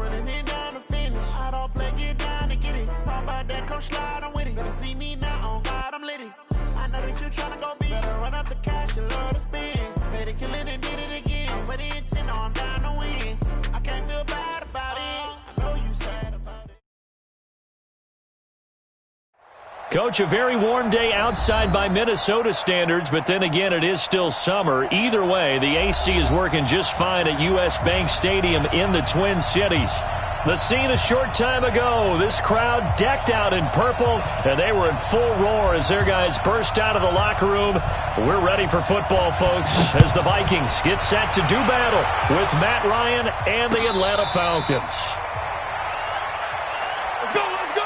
running it down to finish. I don't play, get down to get it. Talk about that, come slide, I'm with it. Better see me now, on God, I'm litty. I know that you tryna go big. Better run up the cash, you love to spend. Better kill it and did it again. I'm with the intent, no, I'm down to win. I can't feel bad about it. I know you sad about it. Coach, a very warm day outside by Minnesota standards, but then again, it is still summer. Either way, the AC is working just fine at U.S. Bank Stadium in the Twin Cities. The scene a short time ago, this crowd decked out in purple, and they were in full roar as their guys burst out of the locker room. We're ready for football, folks, as the Vikings get set to do battle with Matt Ryan and the Atlanta Falcons. Let's go, let's go!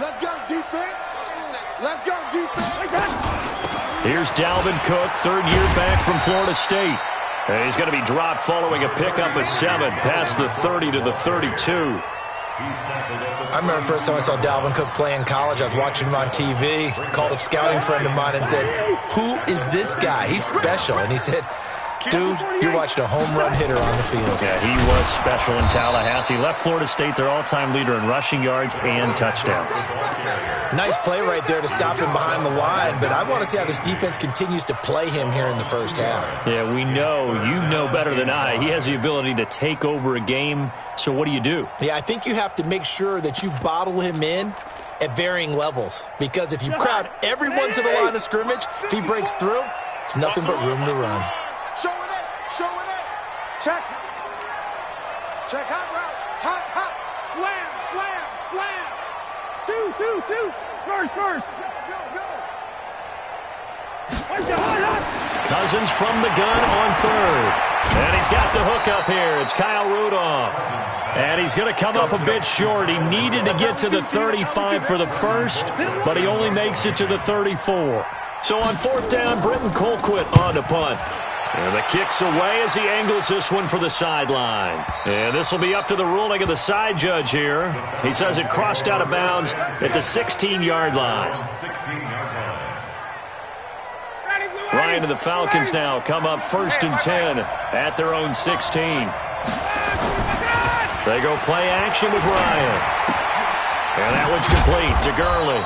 Let's go, defense. Let's go, defense. Here's Dalvin Cook, third year back from Florida State. And he's going to be dropped following a pickup of 7 past the 30 to the 32. I remember the first time I saw Dalvin Cook play in college. I was watching him on TV, called a scouting friend of mine and said, "Who is this guy? He's special." And he said, "Dude, you're watching a home run hitter on the field." Yeah, he was special in Tallahassee. Left Florida State their all-time leader in rushing yards and touchdowns. Nice play right there to stop him behind the line, but I want to see how this defense continues to play him here in the first half. Yeah, we know. You know better than I. He has the ability to take over a game, so what do? Yeah, I think you have to make sure that you bottle him in at varying levels, because if you crowd everyone to the line of scrimmage, if he breaks through, there's nothing but room to run. Showing it. Check. Check, hot route. Hot. Slam. 2. First. Go. Cousins from the gun on third. And he's got the hook up here. It's Kyle Rudolph. And he's going to come up a bit short. He needed to get to the 35 for the first, but he only makes it to the 34. So on fourth down, Britton Colquitt on to punt. And the kick's away as he angles this one for the sideline. And this will be up to the ruling of the side judge here. He says it crossed out of bounds at the 16-yard line. Ryan and the Falcons now come up 1st and 10 at their own 16. They go play action with Ryan. And that one's complete to Gurley.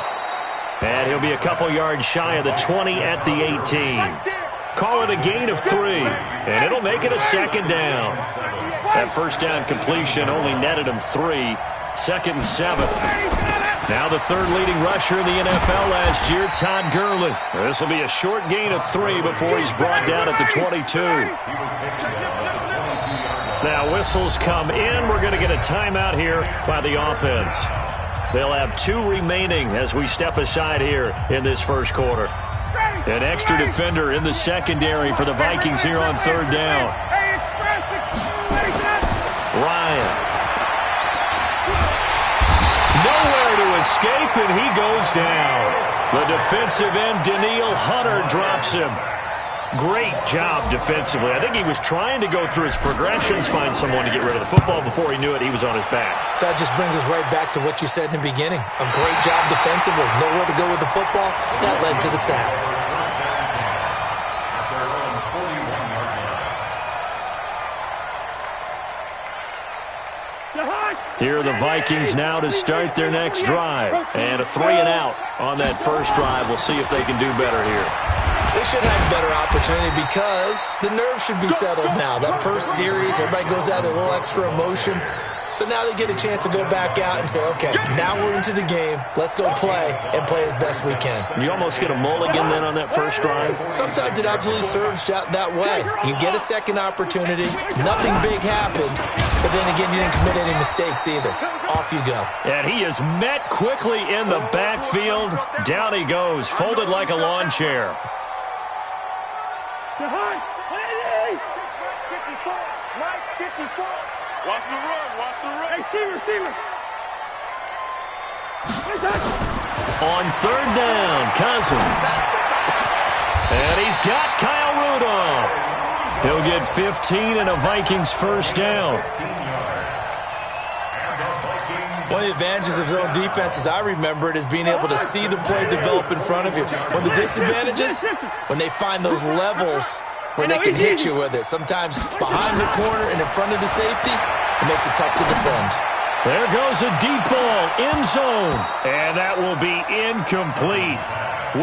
And he'll be a couple yards shy of the 20 at the 18. Call it a gain of 3, and it'll make it a second down. That first down completion only netted him 3. 2nd and 7. Now the third leading rusher in the NFL last year, Todd Gurley. This will be a short gain of 3 before he's brought down at the 22. Now whistles come in. We're going to get a timeout here by the offense. They'll have 2 remaining as we step aside here in this first quarter. An extra defender in the secondary for the Vikings here on third down. Ryan. Nowhere to escape, and he goes down. The defensive end, Danielle Hunter, drops him. Great job defensively. I think he was trying to go through his progressions, find someone to get rid of the football. Before he knew it, he was on his back. So that just brings us right back to what you said in the beginning. A great job defensively. Nowhere to go with the football. That led to the sack. Here are the Vikings now to start their next drive. And a 3-and-out on that first drive. We'll see if they can do better here. They should have a better opportunity because the nerves should be settled now. That first series, everybody goes out a little extra emotion. So now they get a chance to go back out and say, okay, now we're into the game. Let's go play and play as best we can. You almost get a mulligan then on that first drive? Sometimes it absolutely serves that way. You get a second opportunity. Nothing big happened. But then again, you didn't commit any mistakes either. Off you go. And he is met quickly in the backfield. Down he goes, folded like a lawn chair. Watch the run. Receiver. On third down, Cousins. And he's got Kyle Rudolph. He'll get 15 and a Vikings first down. One of the advantages of zone defense, as I remember it, is being able to see the play develop in front of you. One of the disadvantages, when they find those levels where they can hit you with it. Sometimes behind the corner and in front of the safety, it makes it tough to defend. There goes a deep ball, end zone, and that will be incomplete.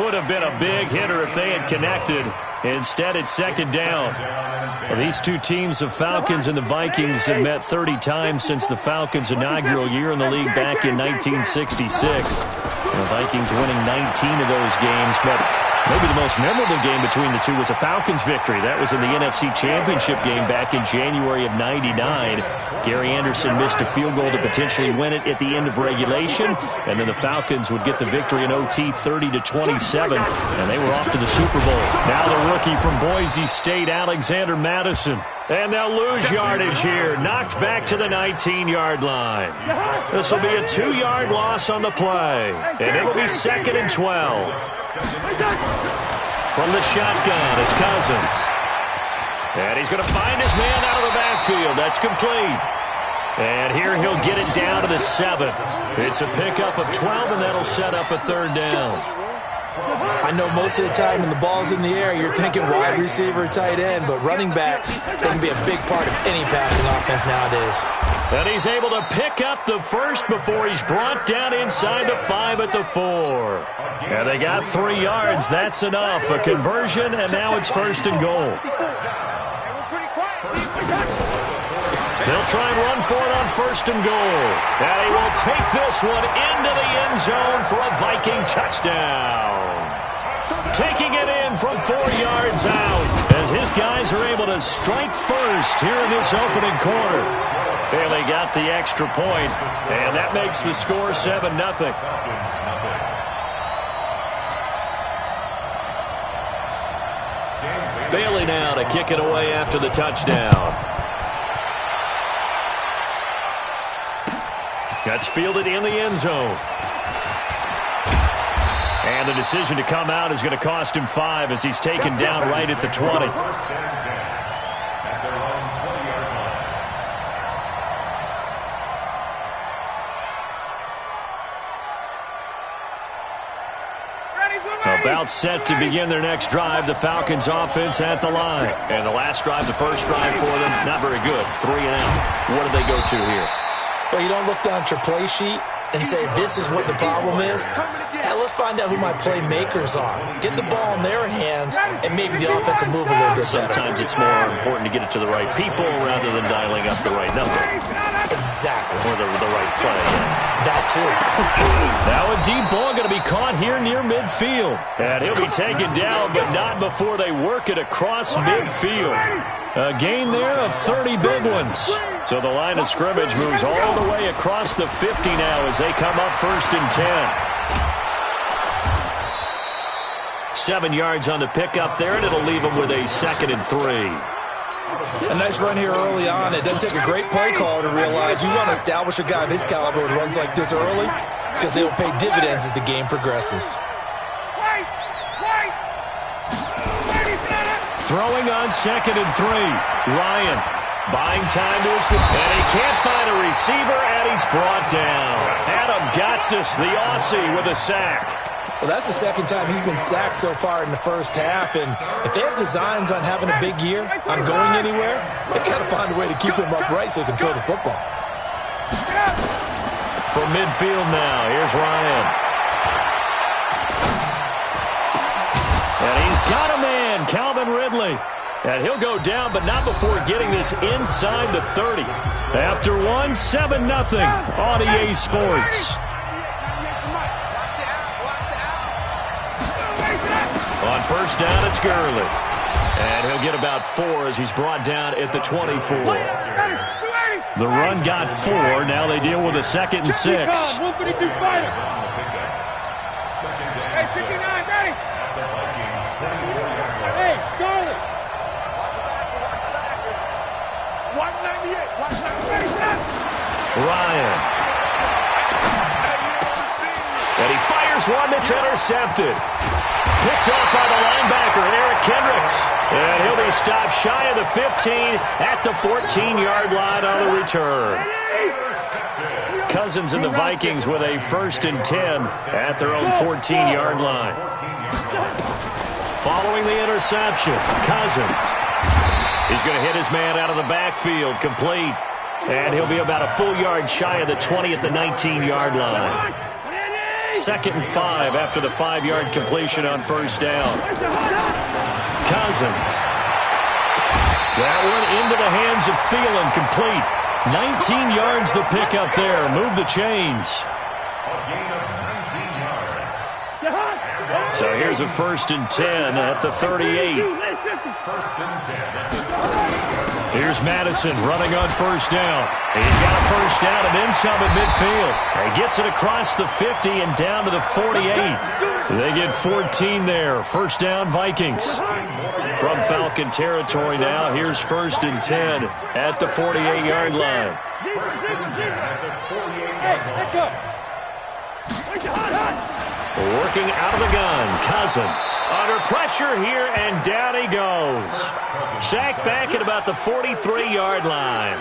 Would have been a big hitter if they had connected. Instead, it's second down. Well, these two teams, the Falcons and the Vikings, have met 30 times since the Falcons' inaugural year in the league back in 1966. And the Vikings winning 19 of those games, but maybe the most memorable game between the two was a Falcons victory. That was in the NFC Championship game back in January of '99. Gary Anderson missed a field goal to potentially win it at the end of regulation, and then the Falcons would get the victory in OT 30-27, and they were off to the Super Bowl. Now the rookie from Boise State, Alexander Madison. And they'll lose yardage here. Knocked back to the 19-yard line. This will be a 2-yard loss on the play, and it'll be 2nd and 12. From the shotgun, it's Cousins. And he's going to find his man out of the backfield. That's complete. And here he'll get it down to the 7. It's a pickup of 12, and that'll set up a 3rd down. I know most of the time when the ball's in the air, you're thinking wide receiver, tight end, but running backs, they can be a big part of any passing offense nowadays. And he's able to pick up the first before he's brought down inside the 5 at the 4. And they got 3 yards. That's enough. A conversion, and now it's 1st and goal. They'll try and run for it on 1st and goal. And he will take this one into the end zone for a Viking touchdown. Taking it in from 4 yards out as his guys are able to strike first here in this opening quarter. Bailey got the extra point, and that makes the score 7-0. Bailey now to kick it away after the touchdown. That's fielded in the end zone. And the decision to come out is going to cost him 5 as he's taken down right at the 20. About set to begin their next drive, the Falcons offense at the line. And the last drive, the first drive for them, not very good. 3 and out. What do they go to here? Well, you don't look down at your play sheet and say, this is what the problem is. Let's find out who my playmakers are. Get the ball in their hands, and maybe the offense will move a little bit better. Sometimes it's more important to get it to the right people rather than dialing up the right number. Exactly. Or the right play. That, too. Now a deep ball going to be caught here near midfield. And he'll be taken down, but not before they work it across midfield. A gain there of 30 big ones. So the line of scrimmage moves all the way across the 50 now as they come up 1st and 10. 7 yards on the pickup there, and it'll leave them with a 2nd and 3. A nice run here early on. It doesn't take a great play caller to realize you want to establish a guy of his caliber who runs like this early because they will pay dividends as the game progresses. Throwing on 2nd and 3. Ryan buying time to his, and he can't find a receiver, and he's brought down. Adam Gotsis, the Aussie, with a sack. Well, that's the second time he's been sacked so far in the first half, and if they have designs on having a big year, on going anywhere, they've got to find a way to keep him upright so they can throw the football. From midfield now, here's Ryan. And he's got a man, Calvin Ridley. And he'll go down, but not before getting this inside the 30. After one, 7-0 on EA Sports. On 1st down, it's Gurley. And he'll get about 4 as he's brought down at the 24. The run got 4. Now they deal with a 2nd and 6. Hey, 69, ready? Hey, Charlie. 198. Ryan. And he fires one that's intercepted. Picked off by the linebacker, Eric Kendricks. And he'll be stop shy of the 15 at the 14-yard line on the return. Cousins and the Vikings with a 1st and 10 at their own 14-yard line. Following the interception, Cousins. He's going to hit his man out of the backfield, complete. And he'll be about a full yard shy of the 20 at the 19-yard line. 2nd and 5 after the 5-yard completion on 1st down. Cousins. That one into the hands of Thielen, complete. 19 yards the pickup there. Move the chains. So here's a 1st and 10 at the 38. Here's Madison running on 1st down. He's got a 1st down and then some at midfield. He gets it across the 50 and down to the 48. They get 14 there. 1st down, Vikings. From Falcon territory now, here's 1st and 10 at the 48-yard line. Working out of the gun, Cousins. Under pressure here, and down he goes. Sacked back at about the 43-yard line.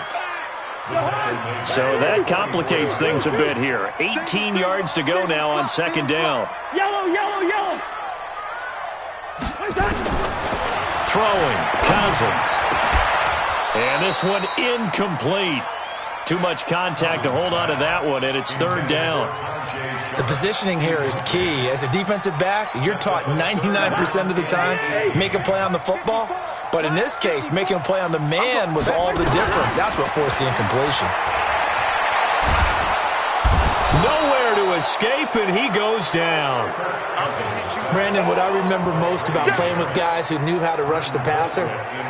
So that complicates things a bit here. 18 yards to go now on 2nd down. Yellow, yellow, yellow. Throwing, Cousins. And this one incomplete. Too much contact to hold on to that one, and it's 3rd down. The positioning here is key. As a defensive back, you're taught 99% of the time, make a play on the football. But in this case, making a play on the man was all the difference. That's what forced the incompletion. Nowhere to escape, and he goes down. Brandon, what I remember most about playing with guys who knew how to rush the passer,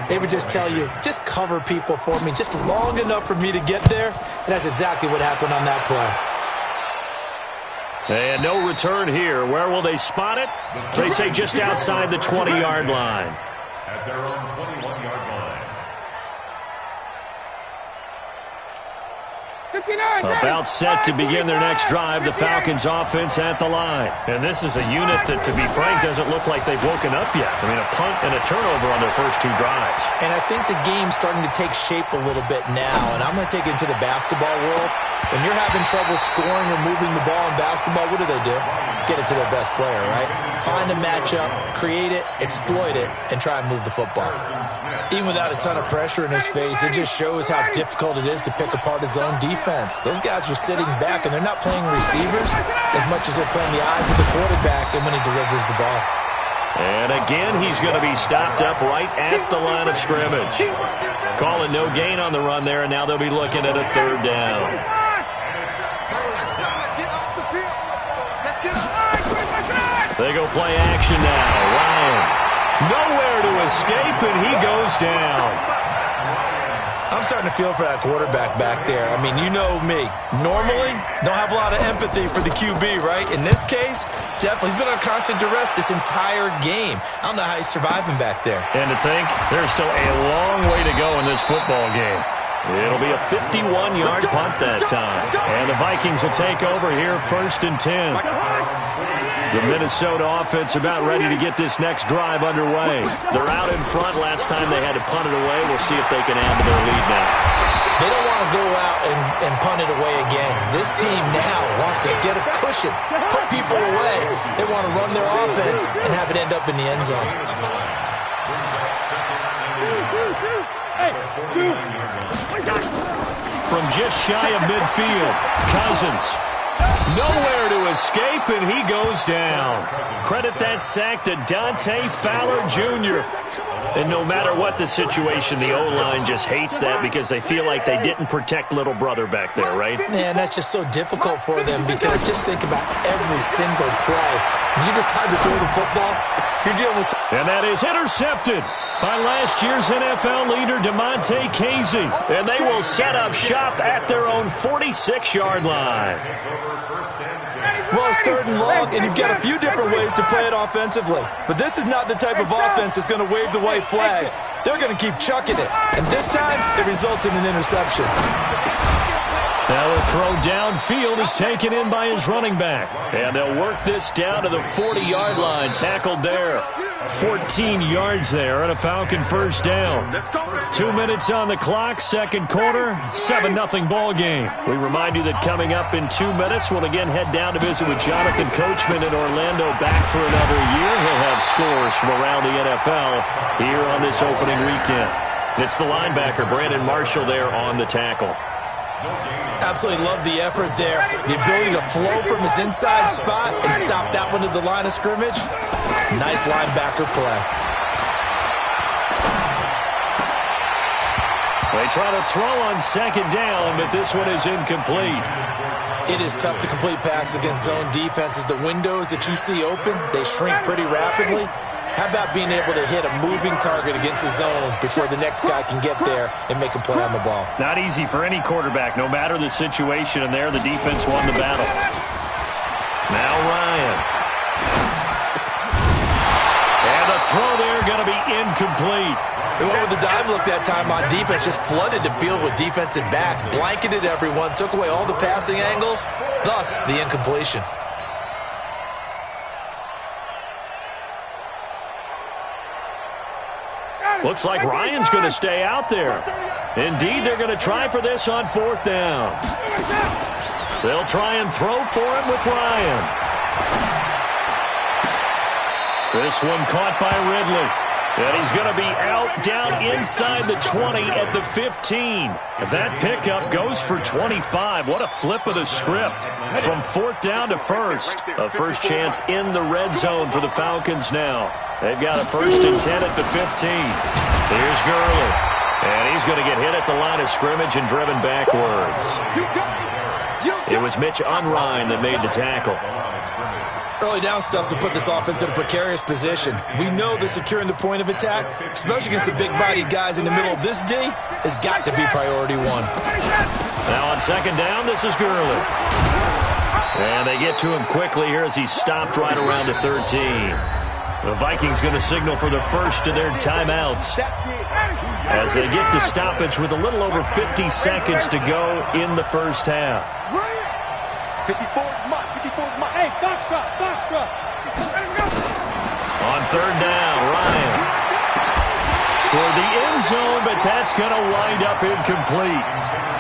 they would just tell you, just cover people for me, just long enough for me to get there. And that's exactly what happened on that play. And no return here. Where will they spot it? They say just outside the 20-yard line. At their own 21-yard line. About set to begin their next drive, the Falcons offense at the line. And this is a unit that, to be frank, doesn't look like they've woken up yet. I mean, a punt and a turnover on their first 2 drives. And I think the game's starting to take shape a little bit now. And I'm going to take it into the basketball world. When you're having trouble scoring or moving the ball in basketball, what do? Get it to their best player, right? Find a matchup, create it, exploit it, and try and move the football. Even without a ton of pressure in his face, it just shows how difficult it is to pick apart his own defense. Those guys are sitting back, and they're not playing receivers as much as they're playing the eyes of the quarterback and when he delivers the ball. And again, he's going to be stopped up right at the line of scrimmage. Calling no gain on the run there, and now they'll be looking at a 3rd down. They go play action now. Ryan, nowhere to escape, and he goes down. I'm starting to feel for that quarterback back there. I mean, you know me. Normally, don't have a lot of empathy for the QB, right? In this case, definitely, he's been on constant duress this entire game. I don't know how he's surviving back there. And to think, there's still a long way to go in this football game. It'll be a 51-yard punt that time. And the Vikings will take over here 1st and 10. The Minnesota offense about ready to get this next drive underway. They're out in front. Last time they had to punt it away. We'll see if they can add to their lead now. They don't want to go out and punt it away again. This team now wants to get a cushion, put people away. They want to run their offense and have it end up in the end zone. From just shy of midfield, Cousins. Nowhere to escape, and he goes down. Credit that sack to Dante Fowler Jr. And no matter what the situation, the O-line just hates that because they feel like they didn't protect little brother back there, right? Man, that's just so difficult for them because just think about every single play. When you decide to throw the football, you're dealing with... And that is intercepted by last year's NFL leader, DeMonte Casey. And they will set up shop at their own 46-yard line. Well, it's 3rd and long, and you've got a few different ways to play it offensively. But this is not the type of offense that's going to wave the white flag. They're going to keep chucking it. And this time, it results in an interception. Now the throw downfield is taken in by his running back. And they'll work this down to the 40-yard line, tackled there. 14 yards there and a Falcon first down. 2 minutes on the clock, second quarter, 7-0 ball game. We remind you that coming up in 2 minutes, we'll again head down to visit with Jonathan Coachman in Orlando, back for another year. He'll have scores from around the NFL here on this opening weekend. It's the linebacker, Brandon Marshall, there on the tackle. Absolutely love the effort there. The ability to flow from his inside spot and stop that one at the line of scrimmage. Nice linebacker play. They try to throw on second down, but this one is incomplete. It is tough to complete passes against zone defenses. The windows that you see open, they shrink pretty rapidly. How about being able to hit a moving target against a zone before the next guy can get there and make a play on the ball? Not easy for any quarterback, no matter the situation, and there the defense won the battle. Now Ryan. And the throw there going to be incomplete. They went with the dive look that time on defense, just flooded the field with defensive backs, blanketed everyone, took away all the passing angles, thus the incompletion. Looks like Ryan's going to stay out there. Indeed, they're going to try for this on fourth down. They'll try and throw for him with Ryan. This one caught by Ridley. And he's going to be out down inside the 20 at the 15. That pickup goes for 25. What a flip of the script. From fourth down to first. A first chance in the red zone for the Falcons now. They've got a 1st and 10 at the 15. Here's Gurley. And he's going to get hit at the line of scrimmage and driven backwards. It was Mitch Unrein that made the tackle. Early down stuff will put this offense in a precarious position. We know that securing the point of attack, especially against the big-bodied guys in the middle of this D, has got to be priority one. Now on second down, this is Gurley. And they get to him quickly here as he stopped right around the 13. The Vikings going to signal for the first of their timeouts as they get the stoppage with a little over 50 seconds to go in the first half. 54's mine. Hey, Foxtrot. On third down, Ryan. Toward the end zone, but that's going to wind up incomplete.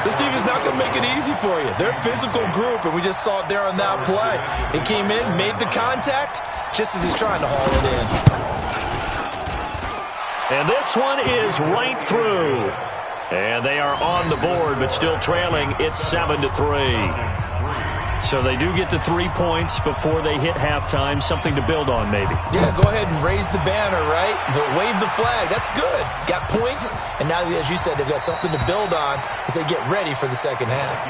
This team is not going to make it easy for you. They're a physical group, and we just saw it there on that play. It came in, made the contact, just as he's trying to haul it in. And this one is right through. And they are on the board, but still trailing. It's 7-3. So they do get the 3 points before they hit halftime. Something to build on, maybe. Yeah, go ahead and raise the banner, right? But wave the flag. That's good. Got points, and now, as you said, they've got something to build on as they get ready for the second half.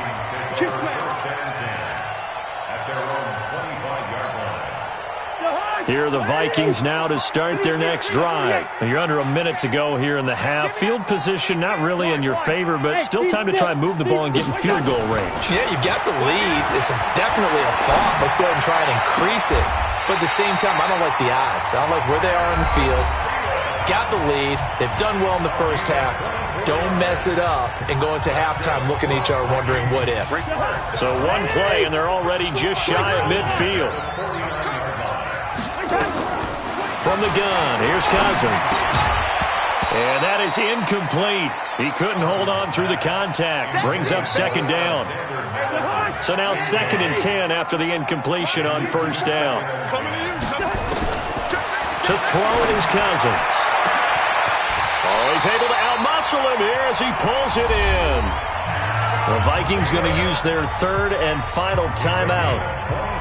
Here are the Vikings now to start their next drive. You're under a minute to go here in the half. Field position not really in your favor, but still time to try and move the ball and get in field goal range. Yeah, you've got the lead. It's definitely a thought. Let's go ahead and try and increase it. But at the same time, I don't like the odds. I don't like where they are on the field. Got the lead. They've done well in the first half. Don't mess it up and go into halftime looking at each other wondering what if. So one play, and they're already just shy of midfield. From the gun, here's Cousins. And that is incomplete. He couldn't hold on through the contact. Brings up second down. So now 2nd and 10 after the incompletion on first down. To throw it is Cousins. Oh, he's able to outmuscle him here as he pulls it in. The Vikings going to use their 3rd and final timeout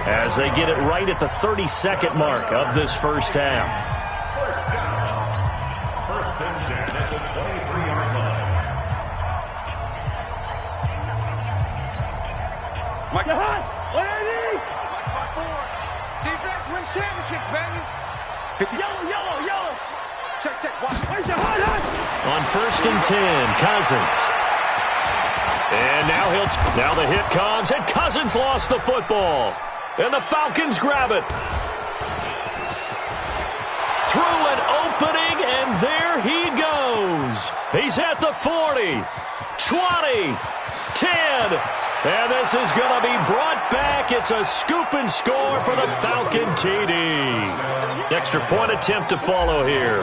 as they get it right at the 32nd mark of this first half. First and 10 at the 23-yard line. Mike, what I need? Defense wins championships, baby. Yellow. Check. Watch. On 1st and 10, Cousins. And now the hit comes, and Cousins lost the football. And the Falcons grab it. Through an opening, and there he goes. He's at the 40, 20, 10, And this is going to be brought back. It's a scoop and score for the Falcon TD. Extra point attempt to follow here.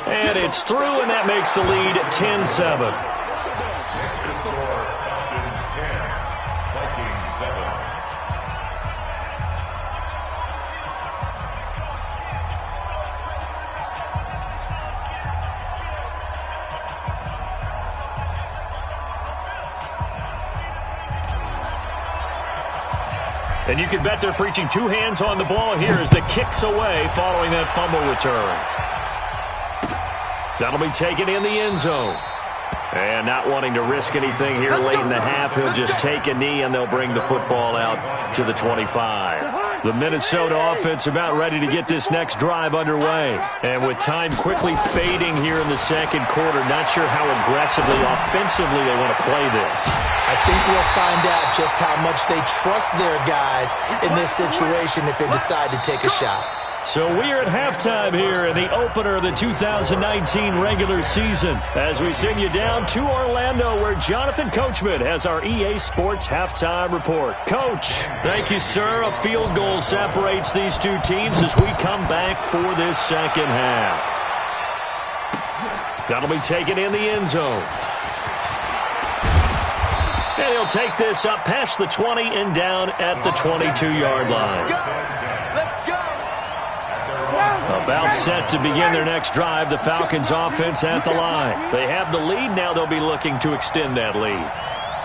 And it's through, and that makes the lead 10-7. And you can bet they're preaching two hands on the ball here as the kick's away following that fumble return. That'll be taken in the end zone. And not wanting to risk anything here late in the half, he'll just take a knee and they'll bring the football out to the 25. The Minnesota offense about ready to get this next drive underway. And with time quickly fading here in the second quarter, not sure how aggressively, offensively they want to play this. I think we'll find out just how much they trust their guys in this situation if they decide to take a shot. So we are at halftime here in the opener of the 2019 regular season as we send you down to Orlando where Jonathan Coachman has our EA Sports halftime report. Coach, thank you, sir. A field goal separates these two teams as we come back for this second half. That'll be taken in the end zone. And he'll take this up past the 20 and down at the 22-yard line. About set to begin their next drive, the Falcons offense at the line. They have the lead. Now they'll be looking to extend that lead.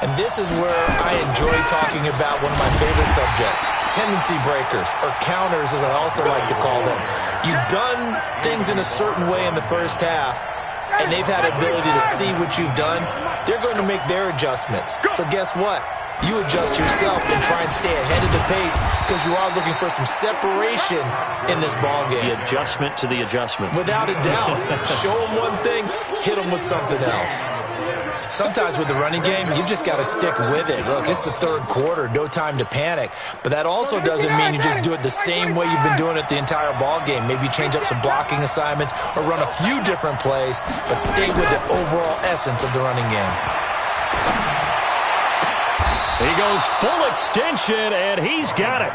And this is where I enjoy talking about one of my favorite subjects, tendency breakers, or counters as I also like to call them. You've done things in a certain way in the first half, and they've had ability to see what you've done. They're going to make their adjustments. So guess what? You adjust yourself and try and stay ahead of the pace because you are looking for some separation in this ballgame. The adjustment to the adjustment. Without a doubt. Show them one thing, hit them with something else. Sometimes with the running game, you've just got to stick with it. Look, it's the third quarter, no time to panic. But that also doesn't mean you just do it the same way you've been doing it the entire ballgame. Maybe change up some blocking assignments or run a few different plays, but stay with the overall essence of the running game. He goes full extension, and he's got it.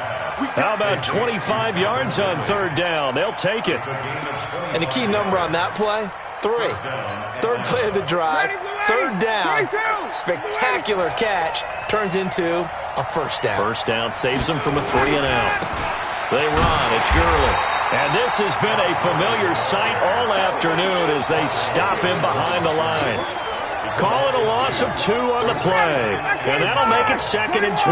How about 25 yards on third down? They'll take it. And the key number on that play, 3. Third play of the drive, third down, spectacular catch, turns into a first down. First down saves them from a 3-and-out. They run, it's Gurley. And this has been a familiar sight all afternoon as they stop him behind the line. Call it a loss of 2 on the play. And that'll make it 2nd and 12.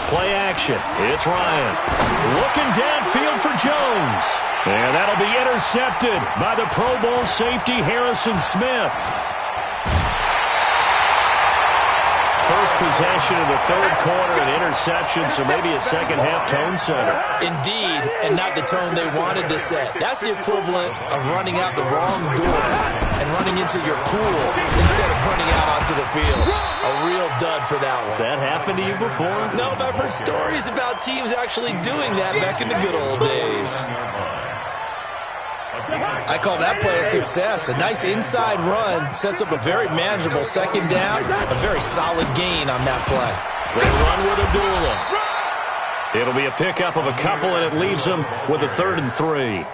Play action. It's Ryan. Looking downfield for Jones. And that'll be intercepted by the Pro Bowl safety Harrison Smith. First possession of the third quarter, an interception, so maybe a second-half tone setter. Indeed, and not the tone they wanted to set. That's the equivalent of running out the wrong door and running into your pool instead of running out onto the field. A real dud for that one. Has that happened to you before? No, but I've heard stories about teams actually doing that back in the good old days. I call that play a success. A nice inside run sets up a very manageable second down. A very solid gain on that play. They run with Abdullah. It'll be a pickup of a couple, and it leaves them with a 3rd and 3.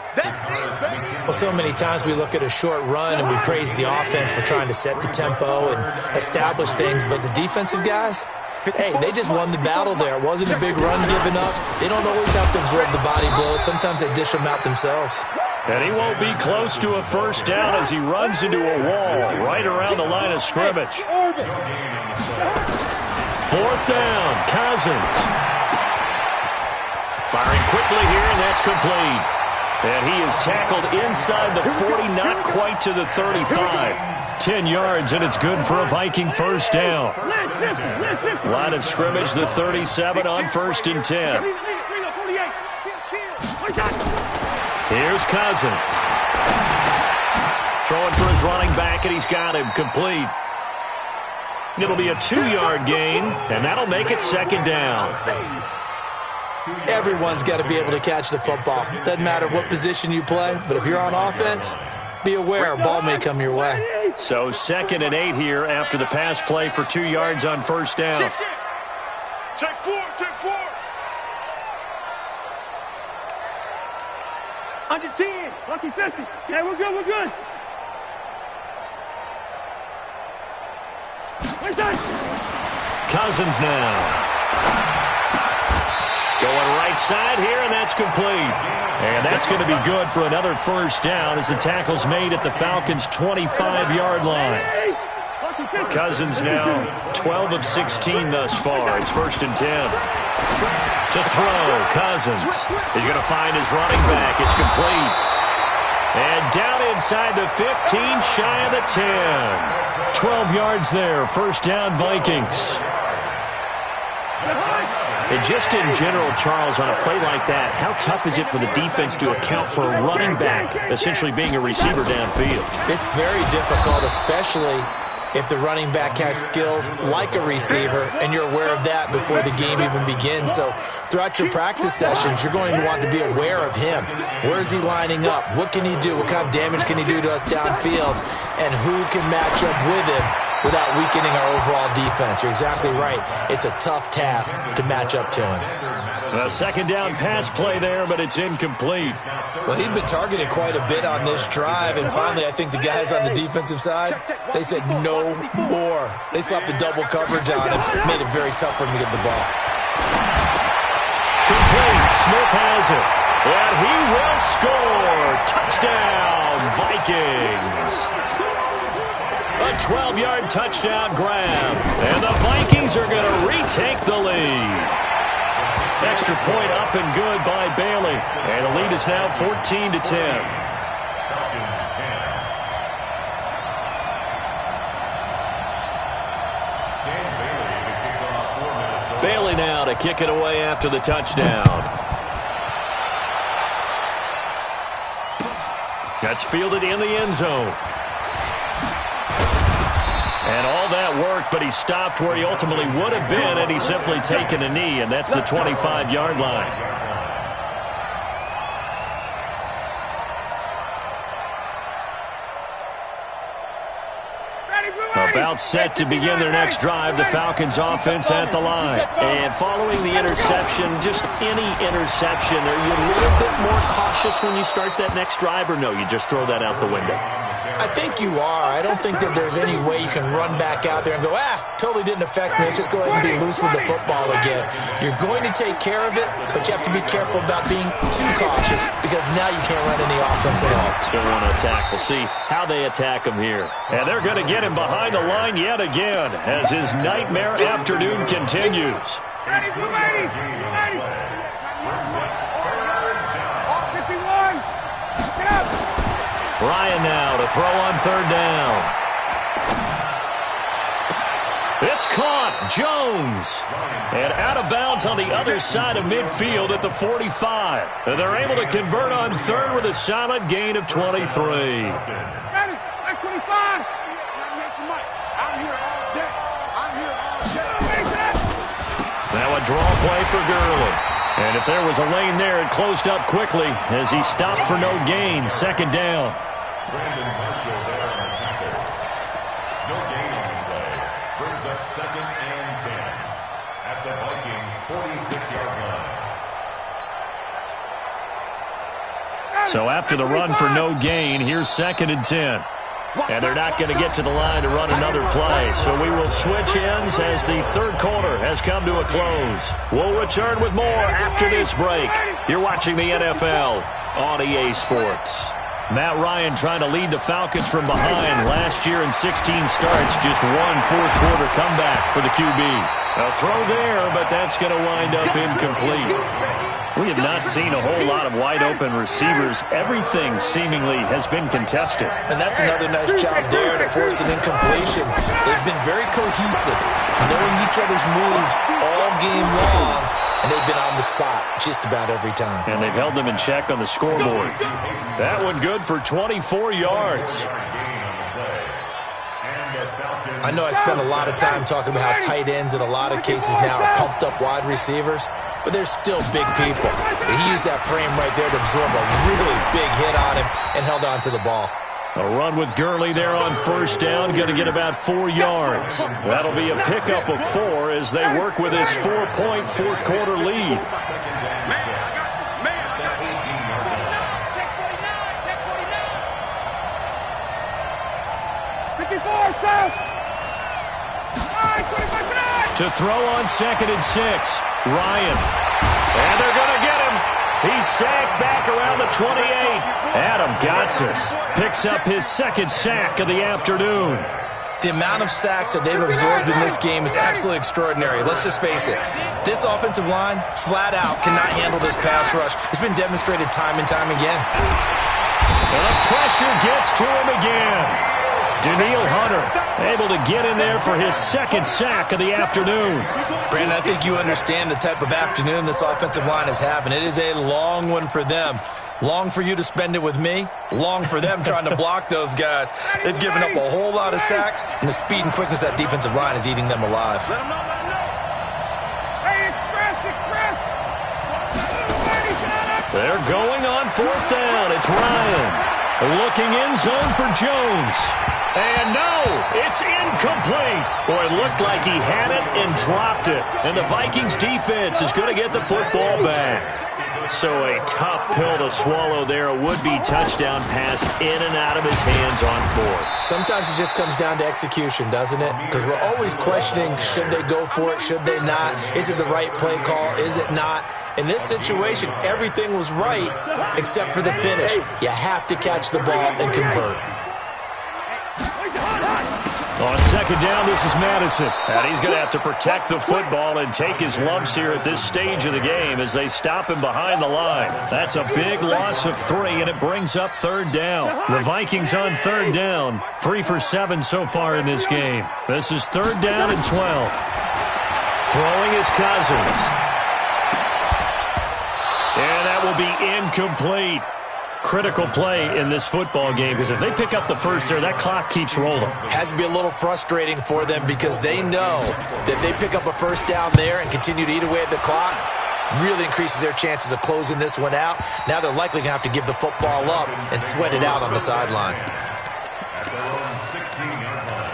Well, so many times we look at a short run and we praise the offense for trying to set the tempo and establish things, but the defensive guys, hey, they just won the battle there. It wasn't a big run given up. They don't always have to absorb the body blows. Sometimes they dish them out themselves. And he won't be close to a first down as he runs into a wall right around the line of scrimmage. 4th down, Cousins. Firing quickly here, and that's complete. And he is tackled inside the 40, not quite to the 35. 10 yards, and it's good for a Viking first down. Line of scrimmage, the 37 on 1st and 10. Here's Cousins. Throwing for his running back, and he's got him complete. It'll be a 2-yard gain, and that'll make it 2nd down. Everyone's got to be able to catch the football. Doesn't matter what position you play, but if you're on offense, be aware a ball may come your way. So 2nd and 8 here after the pass play for 2 yards on first down. Check four. Under 10. Lucky 50. Yeah, we're good. Cousins now. Going right side here, and that's complete. And that's going to be good for another first down as the tackle's made at the Falcons' 25-yard line. Cousins now 12 of 16 thus far. It's 1st and 10. To throw, Cousins is going to find his running back. It's complete. And down inside the 15, shy of the 10. 12 yards there, first down Vikings. And just in general, Charles, on a play like that, how tough is it for the defense to account for a running back essentially being a receiver downfield? It's very difficult, especially if the running back has skills like a receiver, and you're aware of that before the game even begins. So throughout your practice sessions, you're going to want to be aware of him. Where is he lining up? What can he do? What kind of damage can he do to us downfield? And who can match up with him without weakening our overall defense? You're exactly right. It's a tough task to match up to him. A 2nd down pass play there, but it's incomplete. Well, he'd been targeted quite a bit on this drive, and finally I think the guys on the defensive side, they said no more. They slapped the double coverage on him, made it very tough for him to get the ball. Complete. Smith has it. And he will score. Touchdown, Vikings. A 12-yard touchdown grab. And the Vikings are going to retake the lead. Extra point up and good by Bailey. And the lead is now 14-10. Bailey now to kick it away after the touchdown. That's fielded in the end zone. And all that work, but he stopped where he ultimately would have been had he simply taken a knee, and that's the 25-yard line. About set to begin their next drive, the Falcons offense at the line. And following the interception, just any interception, are you a little bit more cautious when you start that next drive, or no, you just throw that out the window? I think you are. I don't think that there's any way you can run back out there and go, totally didn't affect me. Let's just go ahead and be loose with the football again. You're going to take care of it, but you have to be careful about being too cautious because now you can't run any offense at all. Still want to attack. We'll see how they attack him here. And they're going to get him behind the line yet again as his nightmare afternoon continues. Ryan now to throw on 3rd down. It's caught. Jones. And out of bounds on the other side of midfield at the 45. And they're able to convert on 3rd with a solid gain of 23. Now a draw play for Gurley. And if there was a lane there, it closed up quickly as he stopped for no gain. 2nd down. Brandon Marshall there on the tackle. No gain on the play. Brings up 2nd and 10 at the Vikings' 46-yard line. So after the run for no gain, here's 2nd and 10. And they're not going to get to the line to run another play. So we will switch ends as the 3rd quarter has come to a close. We'll return with more after this break. You're watching the NFL on EA Sports. Matt Ryan trying to lead the Falcons from behind. Last year in 16 starts, just one fourth-quarter comeback for the QB. A throw there, but that's going to wind up incomplete. We have not seen a whole lot of wide-open receivers. Everything seemingly has been contested. And that's another nice job there to force an incompletion. They've been very cohesive, knowing each other's moves all game long, and they've been on the spot just about every time. And they've held them in check on the scoreboard. That one good for 24 yards. I know I spent a lot of time talking about how tight ends in a lot of cases now are pumped up wide receivers. but they're still big people. He used that frame right there to absorb a really big hit on him and held on to the ball. A run with Gurley there on first down, going to get about 4 yards. That'll be a pickup of 4 as they work with his 4-point fourth-quarter lead. To throw on 2nd and 6, Ryan. And they're going to get him. He's sacked back around the 28. Adam Gotsis picks up his 2nd sack of the afternoon. The amount of sacks that they've absorbed in this game is absolutely extraordinary. Let's just face it. This offensive line, flat out, cannot handle this pass rush. It's been demonstrated time and time again. And the pressure gets to him again. Daniil Hunter able to get in there for his 2nd sack of the afternoon. Brandon, I think you understand the type of afternoon this offensive line is having. It is a long one for them. Long for you to spend it with me. Long for them trying to block those guys. They've given up a whole lot of sacks, and the speed and quickness of that defensive line is eating them alive. They're going on 4th down. It's Ryan. Looking end zone for Jones. And no, it's incomplete. Boy, it looked like he had it and dropped it. And the Vikings defense is going to get the football back. So a tough pill to swallow there. A would-be touchdown pass in and out of his hands on 4th. Sometimes it just comes down to execution, doesn't it? Because we're always questioning, should they go for it, should they not? Is it the right play call, is it not? In this situation, everything was right except for the finish. You have to catch the ball and convert. On 2nd down, this is Madison. And he's going to have to protect the football and take his lumps here at this stage of the game as they stop him behind the line. That's a big loss of 3, and it brings up 3rd down. The Vikings on 3rd down, 3 for 7 so far in this game. This is 3rd down and 12. Throwing is Cousins. And that will be incomplete. Critical play in this football game because if they pick up the first there, that clock keeps rolling. Has to be a little frustrating for them because they know that they pick up a first down there and continue to eat away at the clock, really increases their chances of closing this one out. Now they're likely going to have to give the football up and sweat it out on the sideline. At their own 16-yard line.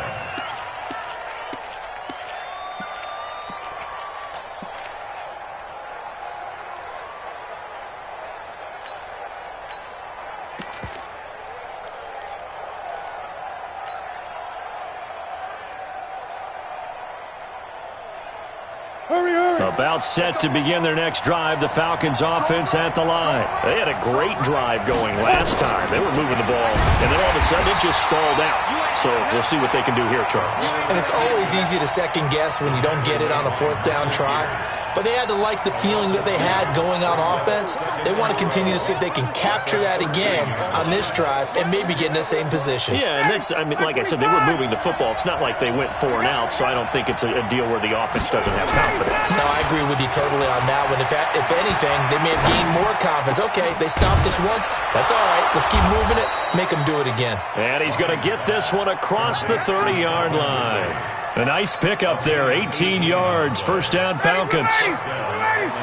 About set to begin their next drive, the Falcons offense at the line. They had a great drive going last time. They were moving the ball, and then all of a sudden it just stalled out. So we'll see what they can do here, Charles. And it's always easy to second guess when you don't get it on a 4th down try. But they had to like the feeling that they had going on offense. They want to continue to see if they can capture that again on this drive and maybe get in the same position. Yeah, and that's, I mean, like I said, they were moving the football. It's not like they went 4 and out, so I don't think it's a deal where the offense doesn't have confidence. No, I agree with you totally on that one. If anything, they may have gained more confidence. Okay, they stopped us once. That's all right. Let's keep moving it. Make them do it again. And he's going to get this one across the 30-yard line. A nice pickup there, 18 yards, first down Falcons.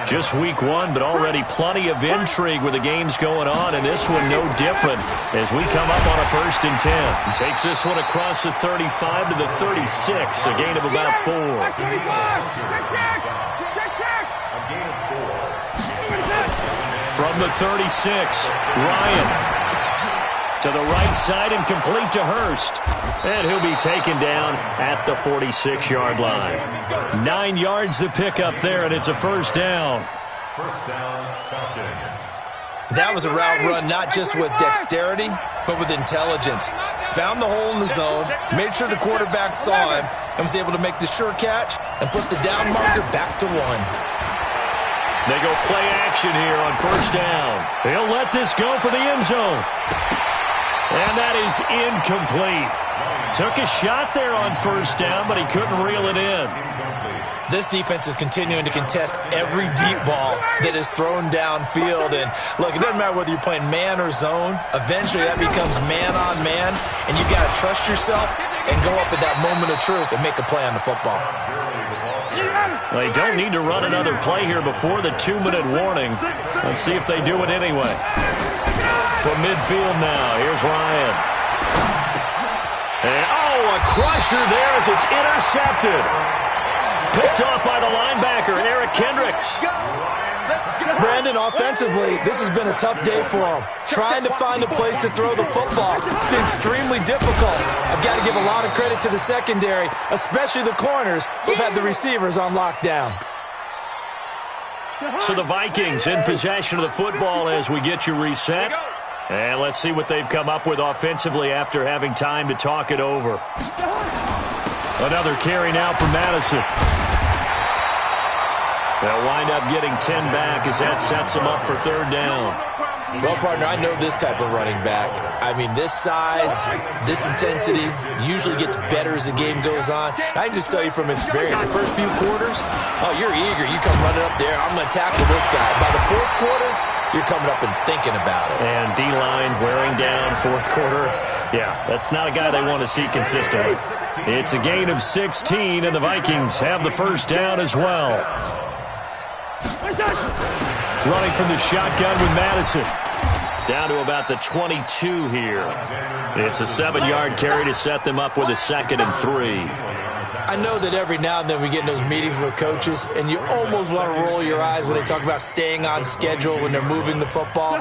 Just week 1, but already plenty of intrigue where the game's going on, and this one no different as we come up on a 1st and 10. He takes this one across the 35 to the 36, a gain of about 4. From the 36, Ryan. To the right side and complete to Hurst. And he'll be taken down at the 46-yard line. 9 yards to pick up there, and it's a first down. First down, Falcons. That was a route run not just with dexterity, but with intelligence. Found the hole in the zone, made sure the quarterback saw him, and was able to make the sure catch and flip the down marker back to 1. They go play action here on first down. He'll let this go for the end zone. And that is incomplete. Took a shot there on first down, but he couldn't reel it in. This defense is continuing to contest every deep ball that is thrown downfield. And, look, it doesn't matter whether you're playing man or zone. Eventually, that becomes man-on-man, and you've got to trust yourself and go up at that moment of truth and make a play on the football. They don't need to run another play here before the 2-minute warning. Let's see if they do it anyway. From midfield now, here's Ryan. And, a crusher there as it's intercepted. Picked off by the linebacker, Eric Kendricks. Brandon, offensively, this has been a tough day for him. Trying to find a place to throw the football. It's been extremely difficult. I've got to give a lot of credit to the secondary, especially the corners who've had the receivers on lockdown. So the Vikings in possession of the football as we get you reset. And let's see what they've come up with offensively after having time to talk it over. Another carry now for Madison. They'll wind up getting 10 back as that sets them up for third down. Well, partner, I know this type of running back. I mean, this size, this intensity usually gets better as the game goes on. I can just tell you from experience, the first few quarters, you're eager. You come running up there, I'm going to tackle this guy. By the fourth quarter, you're coming up and thinking about it. And D-line wearing down fourth quarter. Yeah, that's not a guy they want to see consistently. It's a gain of 16, and the Vikings have the first down as well. Running from the shotgun with Madison. Down to about the 22 here. It's a 7-yard carry to set them up with a 2nd and 3. I know that every now and then we get in those meetings with coaches, and you almost want to roll your eyes when they talk about staying on schedule when they're moving the football.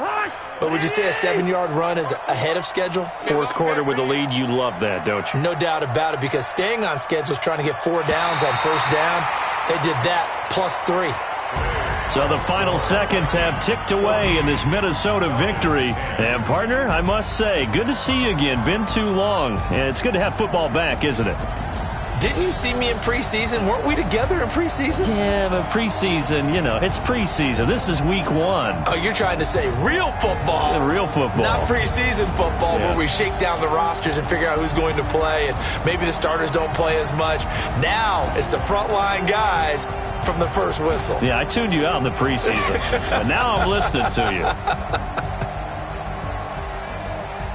But would you say a 7-yard run is ahead of schedule? Fourth quarter with a lead, you love that, don't you? No doubt about it, because staying on schedule is trying to get 4 downs on first down. They did that plus 3. So the final seconds have ticked away in this Minnesota victory. And, partner, I must say, good to see you again. Been too long. And it's good to have football back, isn't it? Didn't you see me in preseason? Weren't we together in preseason? Yeah, but preseason, it's preseason. This is week 1. Oh, you're trying to say real football. Yeah, real football. Not preseason football where we shake down the rosters and figure out who's going to play, and maybe the starters don't play as much. Now it's the frontline guys from the first whistle. Yeah, I tuned you out in the preseason. But now I'm listening to you.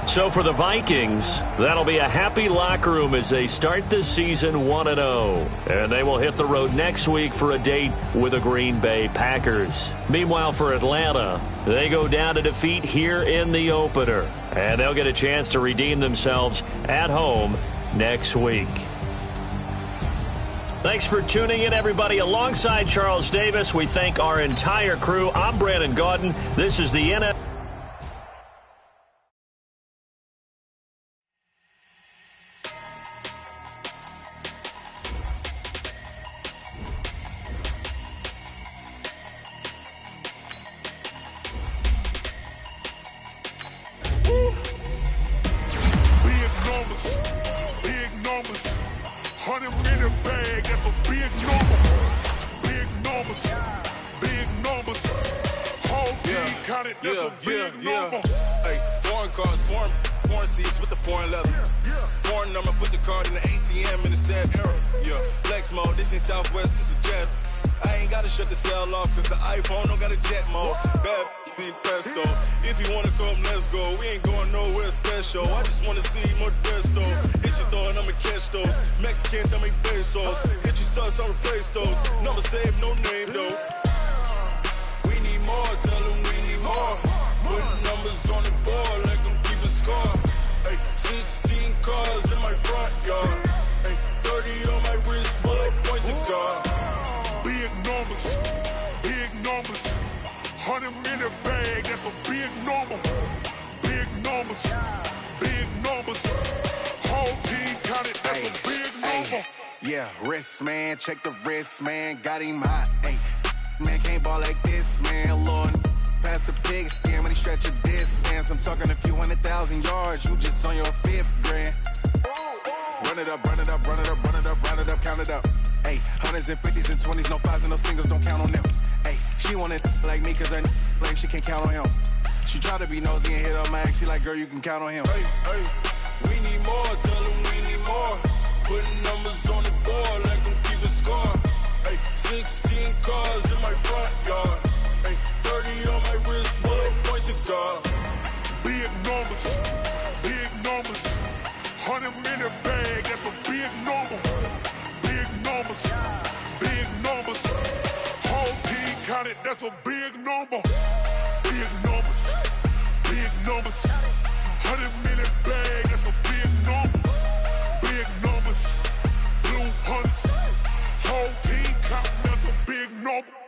So for the Vikings, that'll be a happy locker room as they start this season 1-0. And they will hit the road next week for a date with the Green Bay Packers. Meanwhile, for Atlanta, they go down to defeat here in the opener. And they'll get a chance to redeem themselves at home next week. Thanks for tuning in, everybody. Alongside Charles Davis, we thank our entire crew. I'm Brandon Gaudin. This is the NFL. Hey, foreign cars, foreign seats with the foreign leather. Foreign number, put the card in the ATM in the sad era. Yeah, flex mode, this ain't Southwest, this is jet. I ain't gotta shut the cell off, cause the iPhone don't got a jet mode. Bad be pesto. If you wanna come, let's go. We ain't going nowhere special. I just wanna see more Modesto. Hit your thought, I'ma catch those. Mexican, don't make pesos. Hit your sauce, I'll replace those. Number saved, no name though. We need more, tell them we need more. Putting numbers on the board like I'm keeping score. Ay, 16 cars in my front yard. Ay, 30 on my wrist, bullet point to God. Big numbers, 100 minute bag, that's a big number. Big numbers, whole team counted, that's a big number. Yeah, wrist man, check the wrist man, got him hot. Ay, man can't ball like this, man, Lord. Past the pig skin when he stretch a distance. I'm talking a few 100,000 yards, you just on your 5th grand. Run it up, run it up, run it up, run it up, run it up, count it up. Ay, 100s and 50s and 20s, no 5s and no singles, don't count on them. Ay, she want it like me cause her lame, she can't count on him. She try to be nosy and hit up my ex, she like, girl, you can count on him. Hey, hey, we need more, tell them we need more. Putting numbers on the board like I'm keeping score. Ay, 16 cars in my front yard. Ay, 30 on my wrist, bullet point to God. Big numbers, 100 minute bag, that's a big number. Big numbers, 100, that's a big number. Big numbers, big numbers. 100 million bag, that's a big number. Big numbers, blue hunts. Whole team counting, that's a big number.